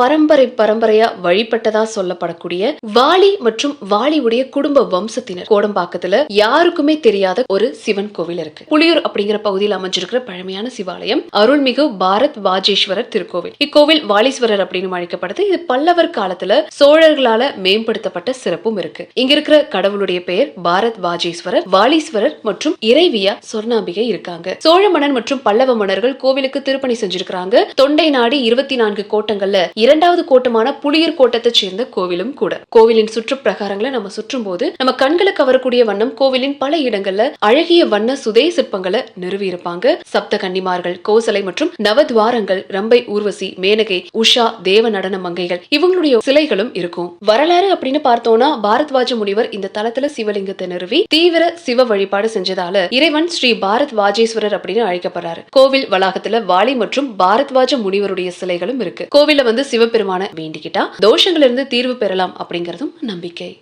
பரம்பரையா வழிபட்டதா சொல்லப்படக்கூடிய வாலி மற்றும் வாலியுடைய குடும்ப வம்சத்தினர் கோடம்பாக்கத்துல யாருக்குமே தெரியாத ஒரு சிவன் கோவில் இருக்கு. புலியூர் அப்படிங்கிற பகுதியில் அமைஞ்சிருக்கிற பழமையான சிவாலயம் அருள்மிகு பாரத் வாஜேஸ்வரர் திருக்கோவில். இக்கோவில் வாலீஸ்வரர் அப்படின்னு அழைக்கப்படுது. இது பல்லவர் காலத்துல சோழர்களால மேம்படுத்தப்பட்ட சிறப்பும் இருக்கு. இங்க இருக்கிற கடவுளுடைய பெயர் பாரத் வாஜேஸ்வரர், வாலீஸ்வரர் மற்றும் இறைவியா சொர்ணாம்பிகை இருக்காங்க. சோழ மன்னன் மற்றும் பல்லவ மன்னர்கள் கோவிலுக்கு திருப்பணி செஞ்சிருக்காங்க. தொண்டை நாடி 24 கோட்டங்கள்ல இரண்டாவது கோட்டமான புலியூர் கோட்டத்தை சேர்ந்த கோவிலும் கூட. கோவிலின் சுற்று பிரகாரங்களை நம்ம சுற்றும் போது நம்ம கண்களை கவரக்கூடிய வண்ணம் கோவிலின் பல இடங்கள்ல அழகிய வண்ண சுதை சிற்பங்களை நிறுவி இருப்பாங்க. சப்த கன்னிமார்கள், கோசலை மற்றும் நவத்வாரங்கள், ரம்பை ஊர்வசி, மேனகை, உஷா, தேவ நடன மங்கைகள் இவங்களுடைய சிலைகளும் இருக்கும். வரலாறு அப்படின்னு பார்த்தோம்னா பாரத்வாஜ முனிவர் இந்த தலத்துல சிவலிங்கத்தை நிறுவி தீவிர சிவ வழிபாடு செஞ்சதால இறைவன் ஸ்ரீ பாரத் வாஜேஸ்வரர் அப்படின்னு அழைக்கப்படுறாரு. கோவில் வளாகத்துல வாலி மற்றும் பாரத்வாஜ முனிவருடைய சிலைகளும் இருக்கு. கோவில சிவபெருமான வேண்டிக்கிட்டா தோஷங்களிலிருந்து தீர்வு பெறலாம் அப்படிங்கறதும் நம்பிக்கை.